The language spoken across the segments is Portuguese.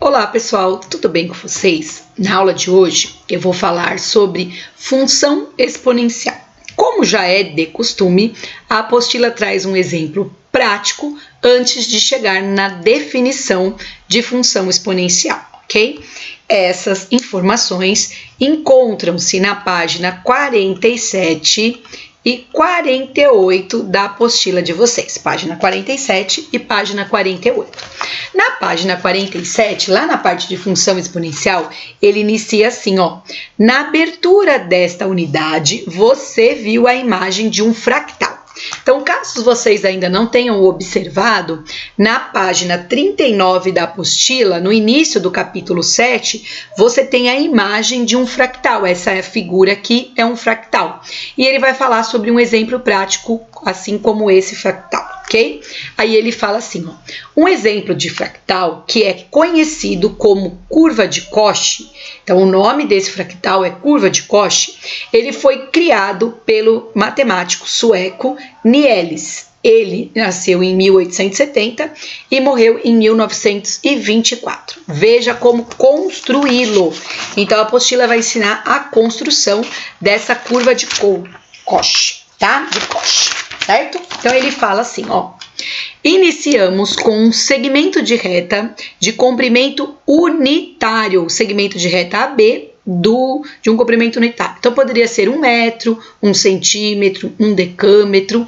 Olá pessoal, tudo bem com vocês? Na aula de hoje eu vou falar sobre função exponencial. Como já é de costume, a apostila traz um exemplo prático antes de chegar na definição de função exponencial, ok? Essas informações encontram-se na página 47 e 48 da apostila de vocês, página 47 e página 48. Na página 47, lá na parte de função exponencial, ele inicia assim, ó. Na abertura desta unidade, você viu a imagem de um fractal. Então, caso vocês ainda não tenham observado, na página 39 da apostila, no início do capítulo 7, você tem a imagem de um fractal. Essa figura aqui é um fractal. E ele vai falar sobre um exemplo prático, assim como esse fractal. Ok? Aí ele fala assim, ó, um exemplo de fractal que é conhecido como curva de Cauchy, então o nome desse fractal é curva de Cauchy, ele foi criado pelo matemático sueco Niels. Ele nasceu em 1870 e morreu em 1924. Veja como construí-lo. Então a apostila vai ensinar a construção dessa curva de Cauchy, tá? De Cauchy. Certo? Então ele fala assim, ó. Iniciamos com um segmento de reta de comprimento unitário, segmento de reta AB de um comprimento unitário. Então poderia ser 1 metro, 1 centímetro, 1 decâmetro,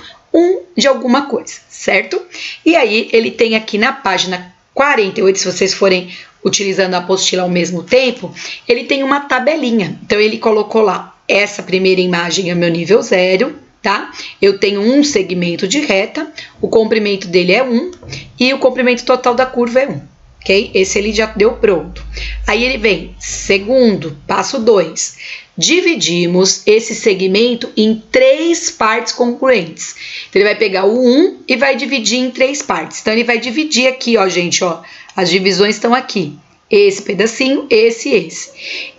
de alguma coisa, certo? E aí ele tem aqui na página 48, se vocês forem utilizando a apostila ao mesmo tempo, ele tem uma tabelinha. Então ele colocou lá, essa primeira imagem é meu nível 0, tá? Eu tenho um segmento de reta, o comprimento dele é 1 e o comprimento total da curva é 1, ok? Esse ele já deu pronto. Aí ele vem, segundo, passo 2. Dividimos esse segmento em 3 partes congruentes. Então, ele vai pegar o 1 e vai dividir em 3 partes. Então, ele vai dividir aqui, ó, gente, ó, as divisões estão aqui. Esse pedacinho, esse e esse.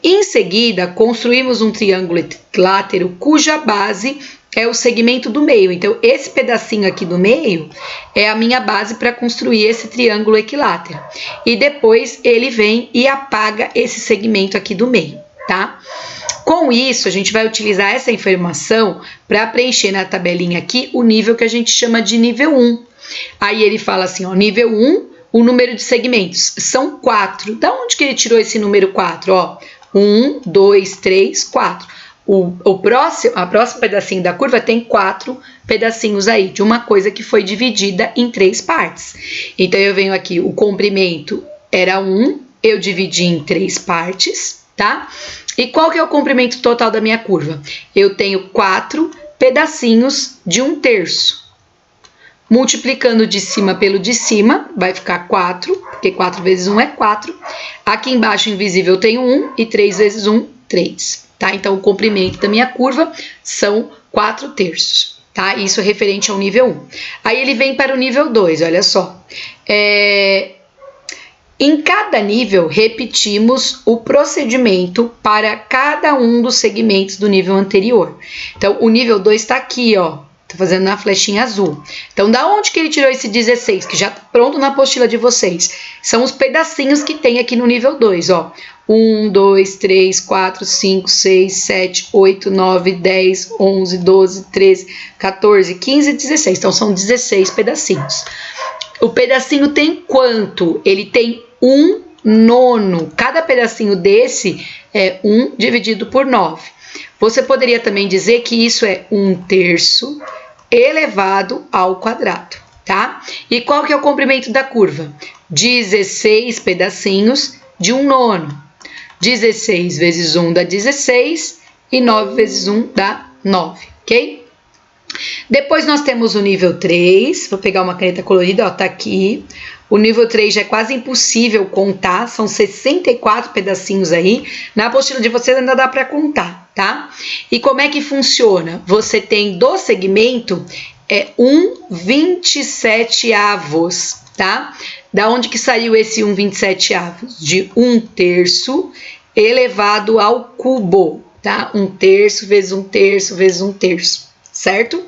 Em seguida, construímos um triângulo equilátero cuja base é o segmento do meio. Então, esse pedacinho aqui do meio é a minha base para construir esse triângulo equilátero. E depois ele vem e apaga esse segmento aqui do meio, tá? Com isso, a gente vai utilizar essa informação para preencher na tabelinha aqui o nível que a gente chama de nível 1. Aí ele fala assim, ó, nível 1, o número de segmentos são 4. Da onde que ele tirou esse número 4? Ó, 1, 2, 3, 4. A próxima pedacinho da curva tem 4 pedacinhos aí, de uma coisa que foi dividida em 3 partes. Então, eu venho aqui, o comprimento era 1, eu dividi em 3 partes, tá? E qual que é o comprimento total da minha curva? Eu tenho 4 pedacinhos de 1/3. Multiplicando de cima pelo de cima, vai ficar 4, porque 4 vezes 1 é 4. Aqui embaixo, invisível, eu tenho 1, e 3 vezes 1, 3. Tá? Então, o comprimento da minha curva são 4/3, tá? Isso é referente ao nível 1. Aí, ele vem para o nível 2, olha só. Em cada nível, repetimos o procedimento para cada um dos segmentos do nível anterior. Então, o nível 2 está aqui, ó. Tô fazendo na flechinha azul. Então, da onde que ele tirou esse 16, que já tá pronto na apostila de vocês? São os pedacinhos que tem aqui no nível 2, ó. 1, 2, 3, 4, 5, 6, 7, 8, 9, 10, 11, 12, 13, 14, 15, 16. Então, são 16 pedacinhos. O pedacinho tem quanto? Ele tem 1/9. Cada pedacinho desse é 1 dividido por 9. Você poderia também dizer que isso é 1/3 elevado ao quadrado, tá? E qual que é o comprimento da curva? 16 pedacinhos de 1/9. 16 vezes 1 dá 16 e 9 vezes 1 dá 9, ok? Depois nós temos o nível 3, vou pegar uma caneta colorida, ó, tá aqui. O nível 3 já é quase impossível contar, são 64 pedacinhos aí. Na apostila de vocês ainda dá para contar, tá? E como é que funciona? Você tem do segmento 1/27, tá? Da onde que saiu esse 1/27? De 1/3 elevado ao cubo, tá? 1/3 vezes 1/3 vezes 1/3. certo?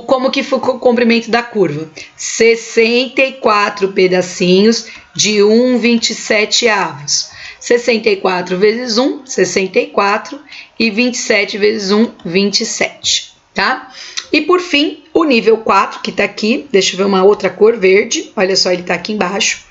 Como que foi o comprimento da curva? 64 pedacinhos de 1/27. 64 vezes 1, 64, e 27 vezes 1, 27, tá? E por fim, o nível 4, que tá aqui, deixa eu ver uma outra cor, verde, olha só, ele tá aqui embaixo.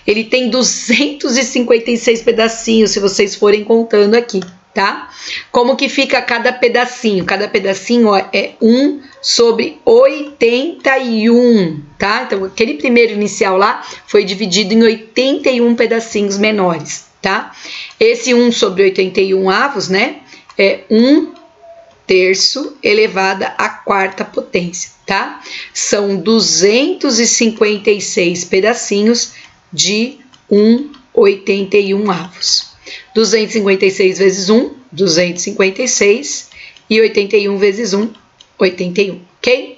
Ele tem 256 pedacinhos, se vocês forem contando aqui, tá? Como que fica cada pedacinho? Cada pedacinho, ó, é 1 sobre 81, tá? Então, aquele primeiro inicial lá foi dividido em 81 pedacinhos menores, tá? Esse 1 sobre 81 avos, né, é 1/3 elevada à quarta potência, tá? São 256 pedacinhos de 1/81 avos. 256 vezes 1, 256, e 81 vezes 1, 81, ok?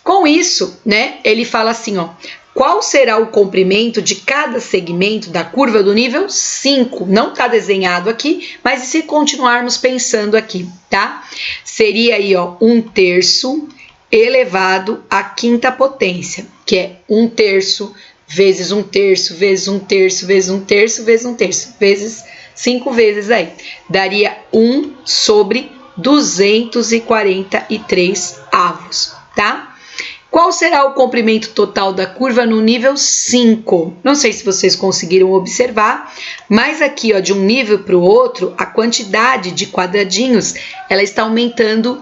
Com isso, né, ele fala assim, ó, qual será o comprimento de cada segmento da curva do nível 5? Não tá desenhado aqui, mas se continuarmos pensando aqui, tá? Seria aí, ó, 1/3 elevado à quinta potência, que é 1/3 vezes 1/3 vezes 1/3 vezes 1/3 vezes 1/3 vezes 5 vezes aí. Daria 1 sobre 243 avos, tá? Qual será o comprimento total da curva no nível 5? Não sei se vocês conseguiram observar, mas aqui, ó, de um nível para o outro, a quantidade de quadradinhos, ela está aumentando,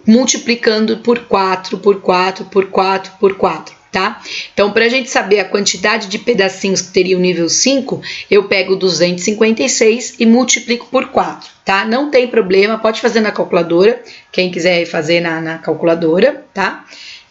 multiplicando por 4, por 4, por 4, por 4, tá? Então, para a gente saber a quantidade de pedacinhos que teria o nível 5, eu pego 256 e multiplico por 4, tá? Não tem problema, pode fazer na calculadora, quem quiser fazer na calculadora, tá?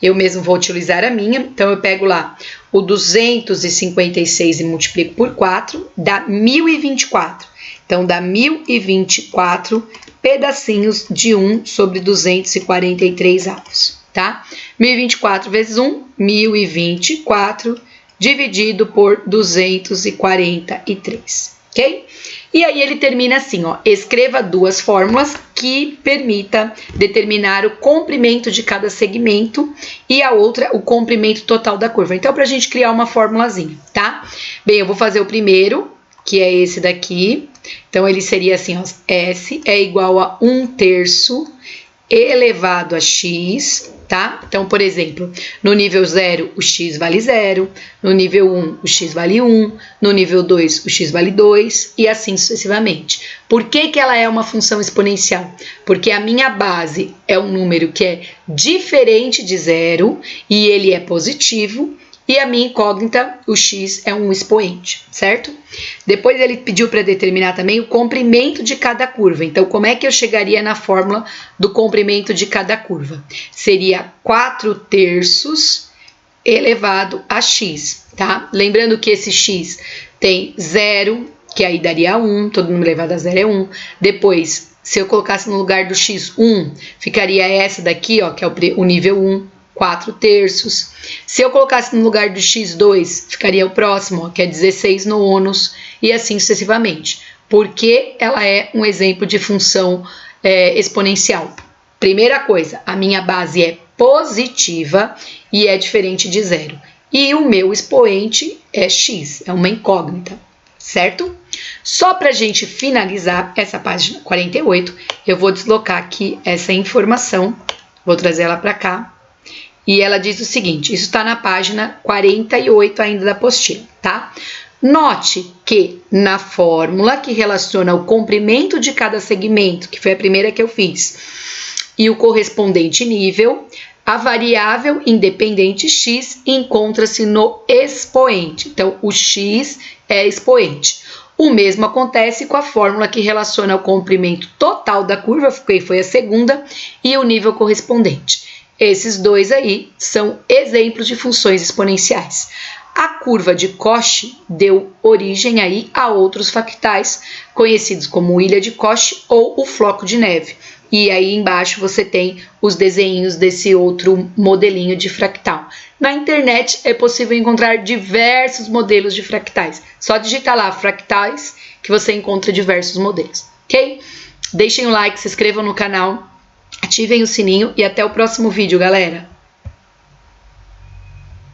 Eu mesmo vou utilizar a minha, então eu pego lá o 256 e multiplico por 4, dá 1024. Então, dá 1024 pedacinhos de 1 sobre 243 avos, tá? 1024 vezes 1, 1024, dividido por 243, ok? E aí ele termina assim, ó, escreva duas fórmulas que permita determinar o comprimento de cada segmento e a outra o comprimento total da curva. Então, para a gente criar uma formulazinha, tá? Bem, eu vou fazer o primeiro, que é esse daqui. Então, ele seria assim, ó, S é igual a 1/3 elevado a x, tá? Então, por exemplo, no nível 0, o x vale 0, no nível 1, o x vale 1, no nível 2, o x vale 2, e assim sucessivamente. Por que que ela é uma função exponencial? Porque a minha base é um número que é diferente de 0, e ele é positivo, e a minha incógnita, o x, é um expoente, certo? Depois ele pediu para determinar também o comprimento de cada curva. Então, como é que eu chegaria na fórmula do comprimento de cada curva? Seria 4/3 elevado a x, tá? Lembrando que esse x tem 0, que aí daria 1, todo número elevado a 0 é 1. Depois, se eu colocasse no lugar do x 1, ficaria essa daqui, ó, que é o nível 1. 4/3. Se eu colocasse no lugar do x2, ficaria o próximo, ó, que é 16 nonos, e assim sucessivamente. Porque ela é um exemplo de função exponencial. Primeira coisa, a minha base é positiva e é diferente de 0. E o meu expoente é x, é uma incógnita, certo? Só para a gente finalizar essa página 48, eu vou deslocar aqui essa informação, vou trazer ela para cá. E ela diz o seguinte, isso está na página 48 ainda da apostila, tá? Note que na fórmula que relaciona o comprimento de cada segmento, que foi a primeira que eu fiz, e o correspondente nível, a variável independente x encontra-se no expoente. Então, o x é expoente. O mesmo acontece com a fórmula que relaciona o comprimento total da curva, que foi a segunda, e o nível correspondente. Esses dois aí são exemplos de funções exponenciais. A curva de Cauchy deu origem aí a outros fractais, conhecidos como ilha de Cauchy ou o floco de neve. E aí embaixo você tem os desenhos desse outro modelinho de fractal. Na internet é possível encontrar diversos modelos de fractais. Só digitar lá fractais que você encontra diversos modelos, ok? Deixem o like, se inscrevam no canal. ativem o sininho e até o próximo vídeo, galera!